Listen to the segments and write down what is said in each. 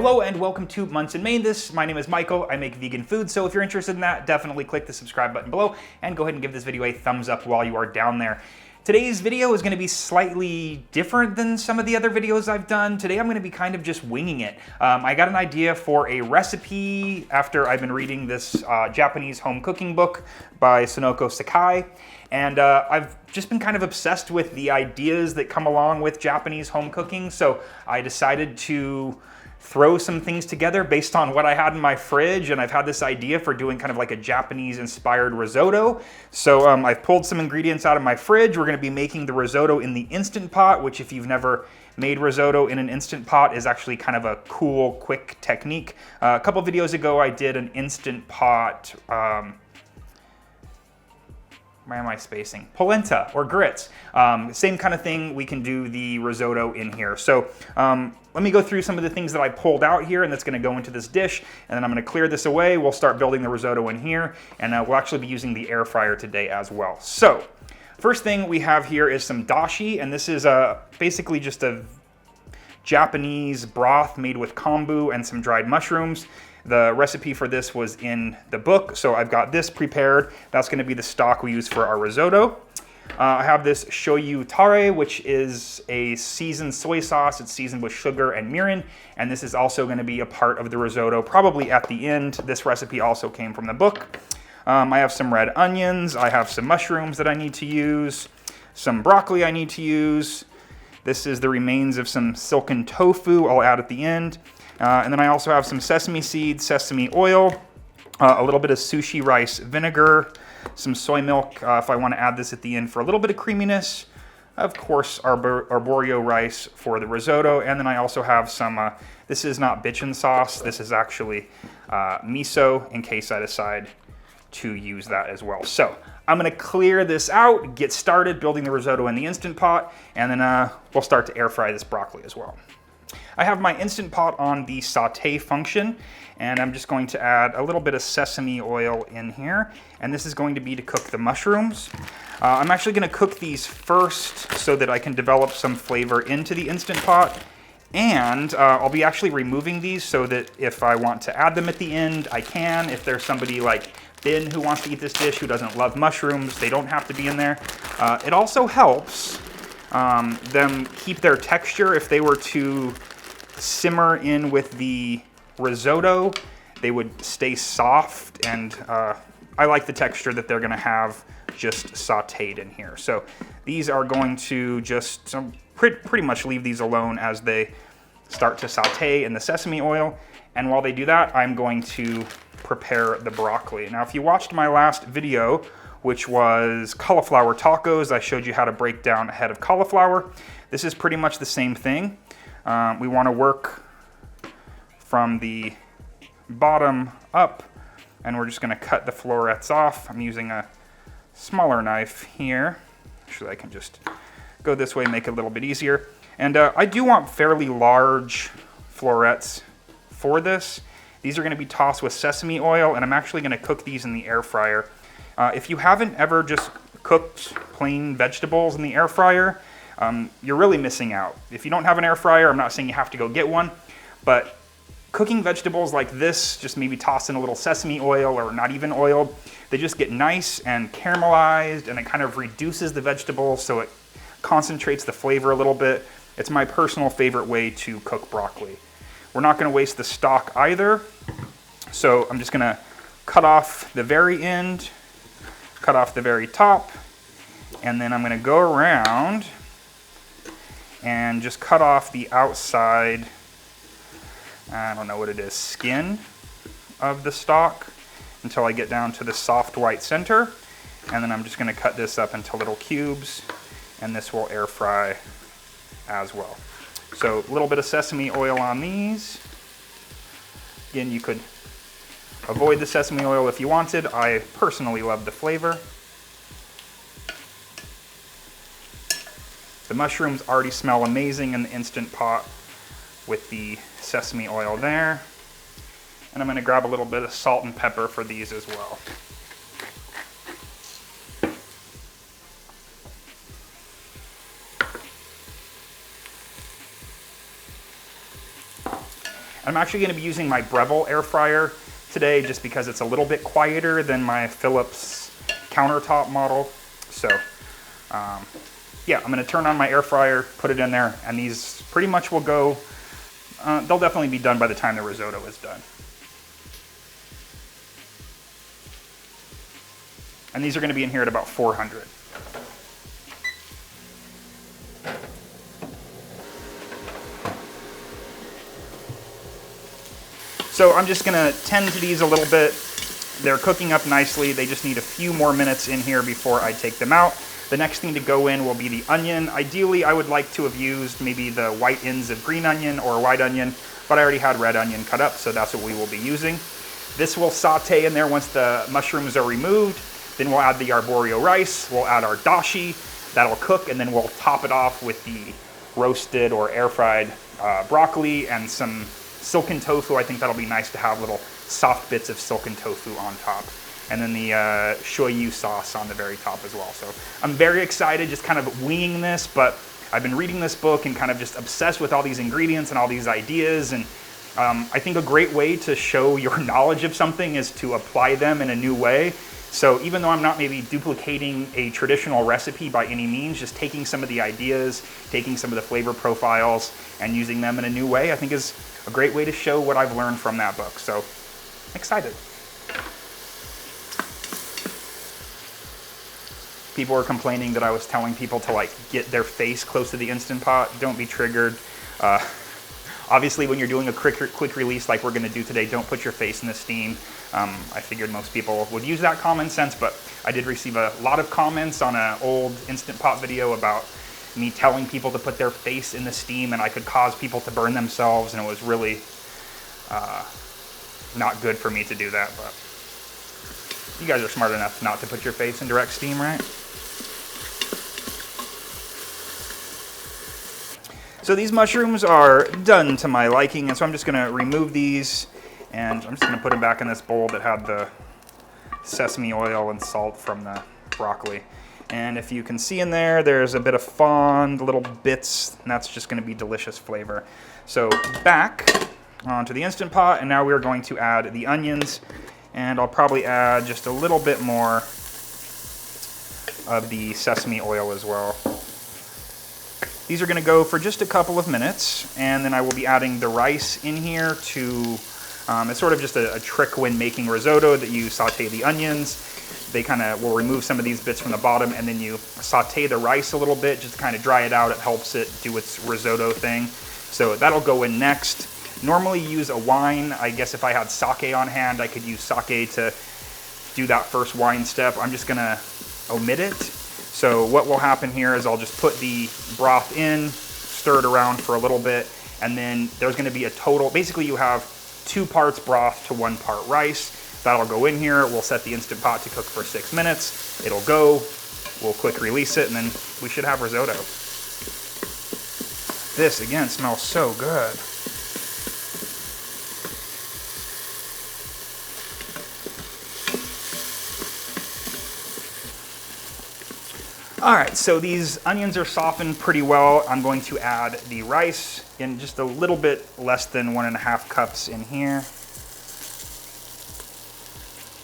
Hello and welcome to Months in Maine. My name is Michael. I make vegan food, so if you're interested in that, definitely click the subscribe button below and go ahead and give this video a thumbs up while you are down there. Today's video is going to be slightly different than some of the other videos I've done. Today I'm going to be kind of just winging it. I got an idea for a recipe after I've been reading this Japanese home cooking book by Sonoko Sakai. And I've just been kind of obsessed with the ideas that come along with Japanese home cooking. So I decided to throw some things together based on what I had in my fridge, and I've had this idea for doing kind of like a Japanese inspired risotto. So I've pulled some ingredients out of my fridge. We're gonna be making the risotto in the Instant Pot, which if you've never made risotto in an Instant Pot is actually kind of a cool, quick technique. A couple videos ago I did an Instant Pot, why am I spacing? Polenta or grits. Same kind of thing, we can do the risotto in here. So let me go through some of the things that I pulled out here, and that's gonna go into this dish, and then I'm gonna clear this away. We'll start building the risotto in here, and we'll actually be using the air fryer today as well. So first thing we have here is some dashi, and this is basically just a Japanese broth made with kombu and some dried mushrooms. The recipe for this was in the book, so I've got this prepared. That's gonna be the stock we use for our risotto. I have this shoyu tare, which is a seasoned soy sauce. It's seasoned with sugar and mirin, and this is also gonna be a part of the risotto, probably at the end. This recipe also came from the book. I have some red onions. I have some mushrooms that I need to use, some broccoli I need to use. This is the remains of some silken tofu I'll add at the end. And then I also have some sesame seeds, sesame oil, a little bit of sushi rice vinegar, some soy milk if I want to add this at the end for a little bit of creaminess. Of course, arborio rice for the risotto. And then I also have some, this is not bitchin sauce, this is actually miso in case I decide to use that as well. So I'm gonna clear this out, get started building the risotto in the Instant Pot, and then we'll start to air fry this broccoli as well. I have my Instant Pot on the saute function, and I'm just going to add a little bit of sesame oil in here, and this is going to be to cook the mushrooms. I'm actually gonna cook these first so that I can develop some flavor into the Instant Pot, and I'll be actually removing these so that if I want to add them at the end, I can. If there's somebody like Ben who wants to eat this dish who doesn't love mushrooms, they don't have to be in there. It also helps them keep their texture. If they were to simmer in with the risotto, they would stay soft, and I like the texture that they're gonna have just sauteed in here. So these are going to just pretty much leave these alone as they start to saute in the sesame oil. And while they do that, I'm going to prepare the broccoli. Now, if you watched my last video, which was cauliflower tacos, I showed you how to break down a head of cauliflower. This is pretty much the same thing. We want to work from the bottom up, and we're just going to cut the florets off. I'm using a smaller knife here. Actually, I can just go this way, make it a little bit easier. And I do want fairly large florets for this. These are going to be tossed with sesame oil, and I'm actually going to cook these in the air fryer. If you haven't ever just cooked plain vegetables in the air fryer, you're really missing out. If you don't have an air fryer, I'm not saying you have to go get one, but cooking vegetables like this, just maybe toss in a little sesame oil or not even oil, they just get nice and caramelized, and it kind of reduces the vegetables so it concentrates the flavor a little bit. It's my personal favorite way to cook broccoli. We're not gonna waste the stalk either, so I'm just gonna cut off the very end, cut off the very top, and then I'm gonna go around and just cut off the outside, I don't know what it is, skin of the stalk until I get down to the soft white center. And then I'm just gonna cut this up into little cubes, and this will air fry as well. So a little bit of sesame oil on these. Again, you could avoid the sesame oil if you wanted. I personally love the flavor. The mushrooms already smell amazing in the Instant Pot with the sesame oil there. And I'm gonna grab a little bit of salt and pepper for these as well. I'm actually gonna be using my Breville air fryer today just because it's a little bit quieter than my Philips countertop model. So yeah, I'm gonna turn on my air fryer, put it in there, and these pretty much will go, they'll definitely be done by the time the risotto is done. And these are gonna be in here at about 400. So I'm just gonna tend to these a little bit. They're cooking up nicely. They just need a few more minutes in here before I take them out. The next thing to go in will be the onion. Ideally, I would like to have used maybe the white ends of green onion or white onion, but I already had red onion cut up, so that's what we will be using. This will saute in there once the mushrooms are removed. Then we'll add the arborio rice, we'll add our dashi, that'll cook, and then we'll top it off with the roasted or air-fried broccoli and some silken tofu. I think that'll be nice to have little soft bits of silken tofu on top. And then the shoyu sauce on the very top as well. So I'm very excited, just kind of winging this, but I've been reading this book and kind of just obsessed with all these ingredients and all these ideas. And I think a great way to show your knowledge of something is to apply them in a new way. So even though I'm not maybe duplicating a traditional recipe by any means, just taking some of the ideas, taking some of the flavor profiles and using them in a new way, I think is a great way to show what I've learned from that book. So excited. People are complaining that I was telling people to like get their face close to the Instant Pot. Don't be triggered. Obviously, when you're doing a quick release like we're gonna do today, don't put your face in the steam. I figured most people would use that common sense, but I did receive a lot of comments on an old Instant Pot video about me telling people to put their face in the steam and I could cause people to burn themselves, and it was really not good for me to do that, but you guys are smart enough not to put your face in direct steam, right? So these mushrooms are done to my liking, and so I'm just gonna remove these, and I'm just gonna put them back in this bowl that had the sesame oil and salt from the broccoli. And if you can see in there, there's a bit of fond little bits, and that's just gonna be delicious flavor. So back onto the Instant Pot, and now we're going to add the onions, and I'll probably add just a little bit more of the sesame oil as well. These are gonna go for just a couple of minutes, and then I will be adding the rice in here to, it's sort of just a trick when making risotto that you saute the onions. They kind of will remove some of these bits from the bottom, and then you saute the rice a little bit just to kind of dry it out. It helps it do its risotto thing. So that'll go in next. Normally use a wine. I guess if I had sake on hand, I could use sake to do that first wine step. I'm just gonna omit it. So what will happen here is I'll just put the broth in, stir it around for a little bit, and then there's gonna be a total, basically you have 2 parts broth to 1 part rice. That'll go in here. We'll set the Instant Pot to cook for 6 minutes. It'll go, we'll quick release it, and then we should have risotto. This, again, smells so good. All right, so these onions are softened pretty well. I'm going to add the rice in just a little bit less than 1.5 cups in here.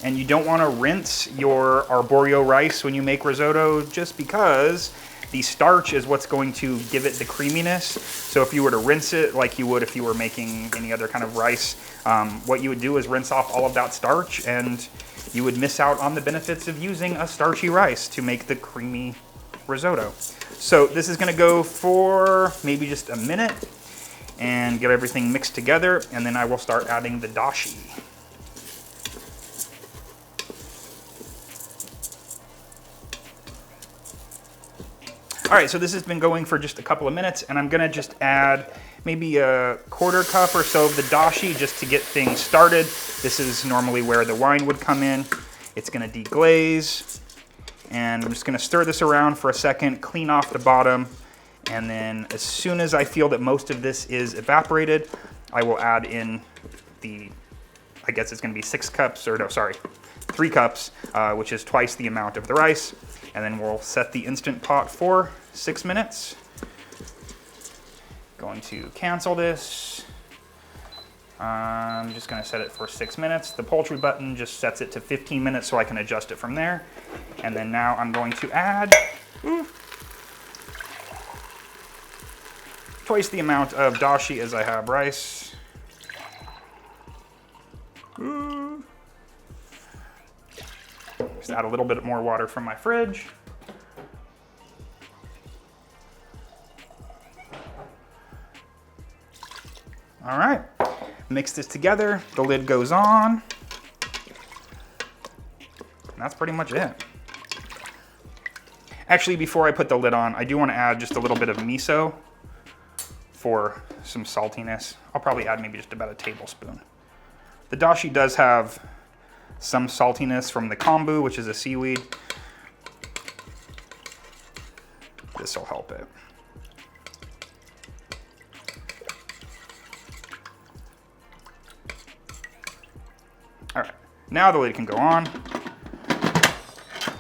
And you don't want to rinse your arborio rice when you make risotto, just because the starch is what's going to give it the creaminess. So if you were to rinse it like you would if you were making any other kind of rice, what you would do is rinse off all of that starch, and you would miss out on the benefits of using a starchy rice to make the creamy risotto. So this is gonna go for maybe just a minute and get everything mixed together, and then I will start adding the dashi. All right, so this has been going for just a couple of minutes, and I'm gonna just add maybe a 1/4 cup or so of the dashi just to get things started. This is normally where the wine would come in. It's gonna deglaze, and I'm just gonna stir this around for a second, clean off the bottom, and then as soon as I feel that most of this is evaporated, I will add in the, I guess it's gonna be 6 cups, or no, sorry, 3 cups, which is twice the amount of the rice. And then we'll set the Instant Pot for 6 minutes. Going to cancel this. I'm just gonna set it for 6 minutes. The poultry button just sets it to 15 minutes so I can adjust it from there. And then now I'm going to add twice the amount of dashi as I have rice. Just add a little bit more water from my fridge. All right, mix this together, the lid goes on, and that's pretty much it. Actually, before I put the lid on, I do want to add just a little bit of miso for some saltiness. I'll probably add maybe just about a tablespoon. The dashi does have some saltiness from the kombu, which is a seaweed. This will help it. All right, now the lid can go on.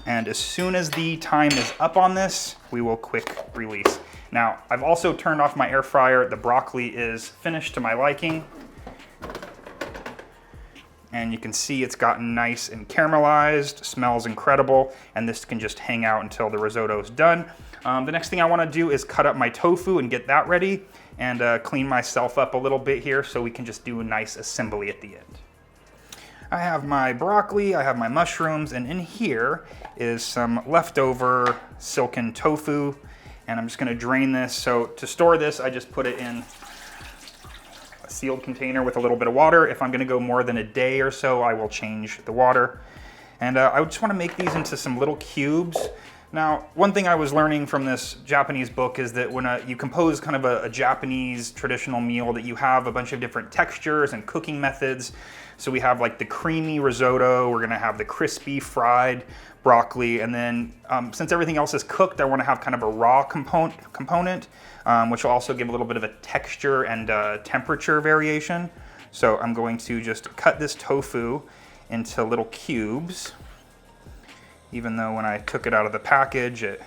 And as soon as the time is up on this, we will quick release. Now, I've also turned off my air fryer. The broccoli is finished to my liking. And you can see it's gotten nice and caramelized, smells incredible, and this can just hang out until the risotto is done. The next thing I wanna do is cut up my tofu and get that ready, and clean myself up a little bit here so we can just do a nice assembly at the end. I have my broccoli, I have my mushrooms, and in here is some leftover silken tofu, and I'm just gonna drain this. So to store this, I just put it in a sealed container with a little bit of water. If I'm gonna go more than a day or so, I will change the water. And I just wanna make these into some little cubes. Now, one thing I was learning from this Japanese book is that when you compose kind of a Japanese traditional meal, that you have a bunch of different textures and cooking methods. So we have like the creamy risotto, we're gonna have the crispy fried broccoli, and then since everything else is cooked, I wanna have kind of a raw component, which will also give a little bit of a texture and temperature variation. So I'm going to just cut this tofu into little cubes, even though when I took it out of the package, it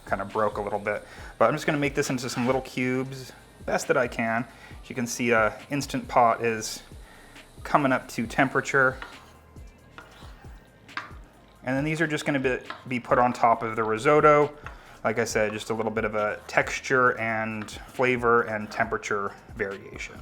kind of broke a little bit. But I'm just gonna make this into some little cubes, best that I can. As you can see, Instant Pot is coming up to temperature. And then these are just gonna be put on top of the risotto. Like I said, just a little bit of a texture and flavor and temperature variation.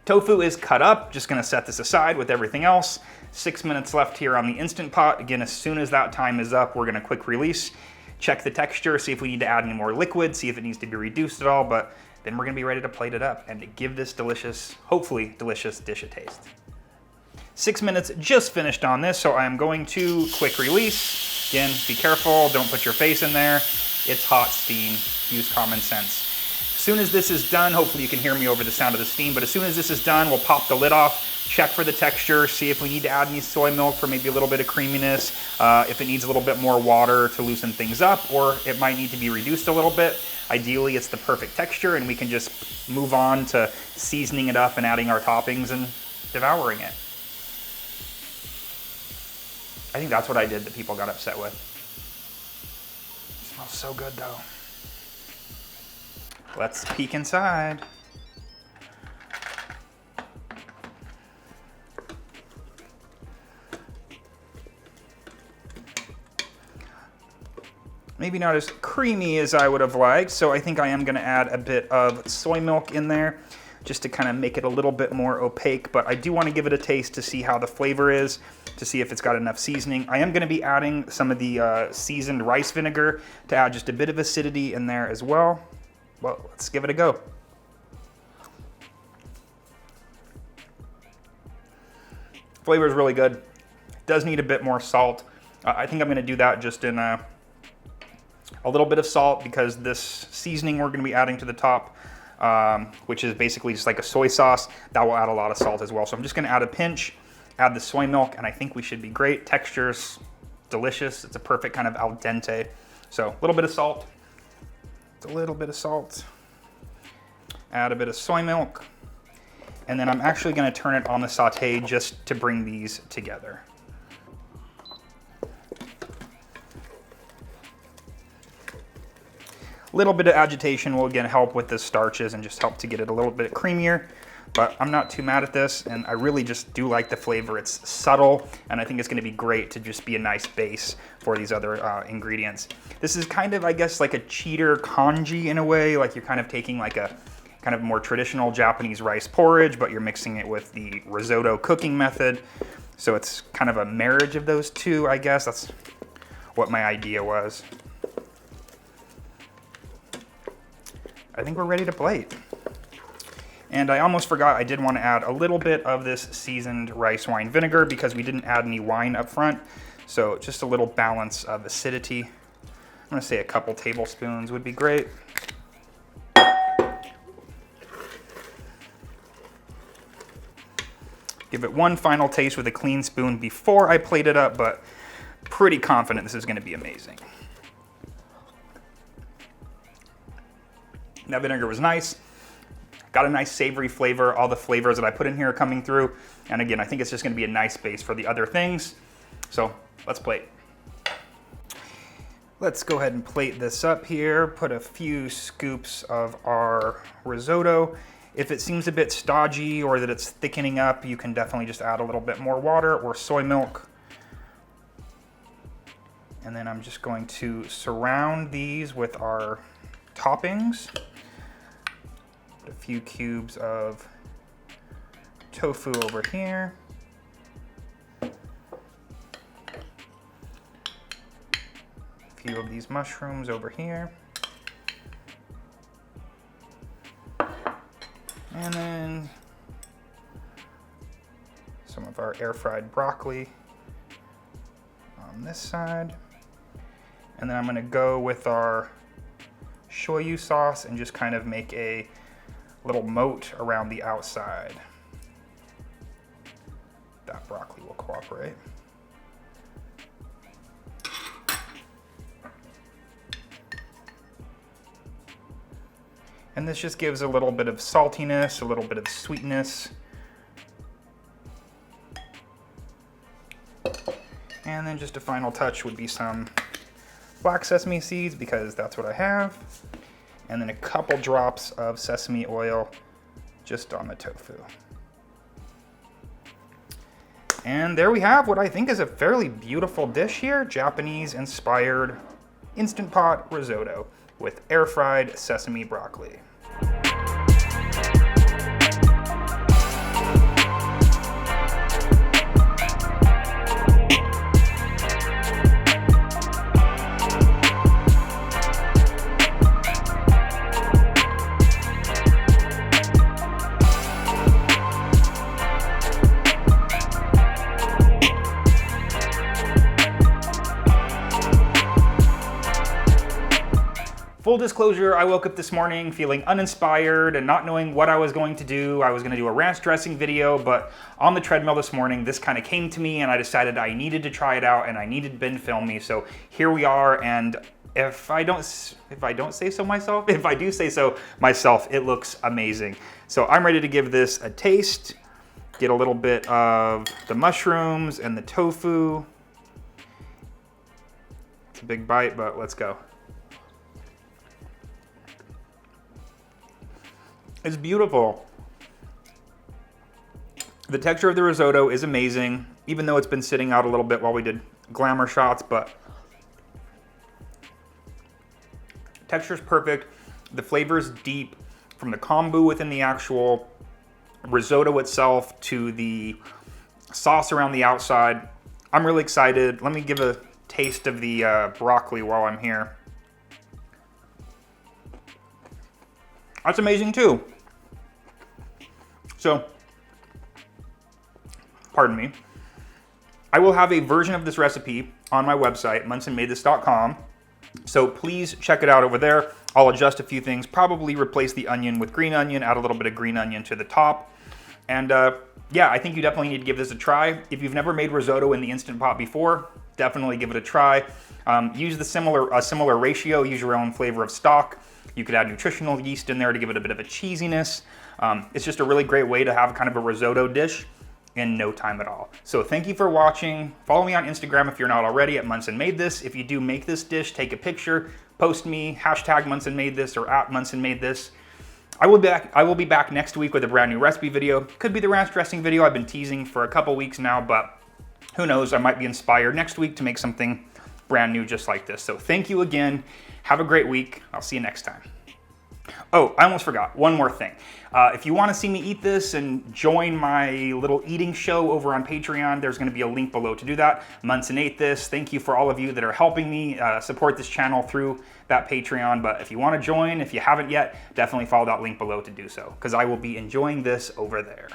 Tofu is cut up, just gonna set this aside with everything else. 6 minutes left here on the Instant Pot. Again, as soon as that time is up, we're gonna quick release, check the texture, see if we need to add any more liquid, see if it needs to be reduced at all, but then we're gonna be ready to plate it up and to give this delicious, hopefully delicious dish a taste. 6 minutes just finished on this, so I'm going to quick release. Again, be careful, don't put your face in there. It's hot steam, use common sense. As soon as this is done, hopefully you can hear me over the sound of the steam, but as soon as this is done, we'll pop the lid off, check for the texture, see if we need to add any soy milk for maybe a little bit of creaminess, if it needs a little bit more water to loosen things up, or it might need to be reduced a little bit. Ideally, it's the perfect texture, and we can just move on to seasoning it up and adding our toppings and devouring it. I think that's what I did that people got upset with. It smells so good though. Let's peek inside. Maybe not as creamy as I would have liked, so I think I am gonna add a bit of soy milk in there just to kind of make it a little bit more opaque, but I do want to give it a taste to see how the flavor is, to see if it's got enough seasoning. I am gonna be adding some of the seasoned rice vinegar to add just a bit of acidity in there as well. Well, let's give it a go. Flavor is really good. It does need a bit more salt. I think I'm gonna do that just in a little bit of salt, because this seasoning we're gonna be adding to the top, which is basically just like a soy sauce, that will add a lot of salt as well. So I'm just gonna add a pinch, add the soy milk, and I think we should be great. Texture's delicious. It's a perfect kind of al dente. So a little bit of salt, a little bit of salt, add a bit of soy milk, and then I'm actually gonna turn it on the saute just to bring these together. little bit of agitation will again help with the starches and just help to get it a little bit creamier. But I'm not too mad at this, and I really just do like the flavor. It's subtle, and I think it's gonna be great to just be a nice base for these other ingredients. This is kind of, I guess, like a cheater congee in a way, like you're kind of taking like a kind of more traditional Japanese rice porridge, but you're mixing it with the risotto cooking method. So it's kind of a marriage of those two, I guess. That's what my idea was. I think we're ready to plate. And I almost forgot, I did want to add a little bit of this seasoned rice wine vinegar because we didn't add any wine up front. So just a little balance of acidity. I'm gonna say a couple tablespoons would be great. Give it one final taste with a clean spoon before I plate it up, but pretty confident this is gonna be amazing. That vinegar was nice. Got a nice savory flavor. All the flavors that I put in here are coming through. And again, I think it's just gonna be a nice base for the other things. So let's plate. Let's go ahead and plate this up here. Put a few scoops of our risotto. If it seems a bit stodgy or that it's thickening up, you can definitely just add a little bit more water or soy milk. And then I'm just going to surround these with our toppings. A few cubes of tofu over here. A few of these mushrooms over here. And then some of our air-fried broccoli on this side. And then I'm gonna go with our shoyu sauce and just kind of make a little moat around the outside. That broccoli will cooperate. And this just gives a little bit of saltiness, a little bit of sweetness. And then just a final touch would be some black sesame seeds because that's what I have. And then a couple drops of sesame oil just on the tofu. And there we have what I think is a fairly beautiful dish here, Japanese inspired Instant Pot risotto with air-fried sesame broccoli. Full disclosure, I woke up this morning feeling uninspired and not knowing what I was going to do. I was going to do a ranch dressing video, but on the treadmill this morning, this kind of came to me and I decided I needed to try it out and I needed Ben to film me. So here we are, and if I do say so myself, it looks amazing. So I'm ready to give this a taste, get a little bit of the mushrooms and the tofu. It's a big bite, but let's go. It's beautiful. The texture of the risotto is amazing, even though it's been sitting out a little bit while we did glamour shots, but texture's perfect. The flavor's deep from the kombu within the actual risotto itself to the sauce around the outside. I'm really excited. Let me give a taste of the broccoli while I'm here. That's amazing too. So, pardon me. I will have a version of this recipe on my website, munsonmadethis.com. So please check it out over there. I'll adjust a few things, probably replace the onion with green onion, add a little bit of green onion to the top. And yeah, I think you definitely need to give this a try. If you've never made risotto in the Instant Pot before, definitely give it a try. Use a similar ratio, use your own flavor of stock. You could add nutritional yeast in there to give it a bit of a cheesiness. It's just a really great way to have kind of a risotto dish. in no time at all. So thank you for watching. Follow me on Instagram if you're not already at Munson Made This. If you do make this dish, take a picture, post me, hashtag Munson Made This or at Munson Made This. I will be back next week with a brand new recipe video. Could be the ranch dressing video I've been teasing for a couple weeks now, but who knows, I might be inspired next week to make something brand new just like this. So thank you again. Have a great week. I'll see you next time. Oh, I almost forgot one more thing. If you want to see me eat this and join my little eating show over on Patreon, there's going to be a link below to do that. Munson ate this. Thank you for all of you that are helping me support this channel through that Patreon. But if you want to join, if you haven't yet, definitely follow that link below to do so, because I will be enjoying this over there.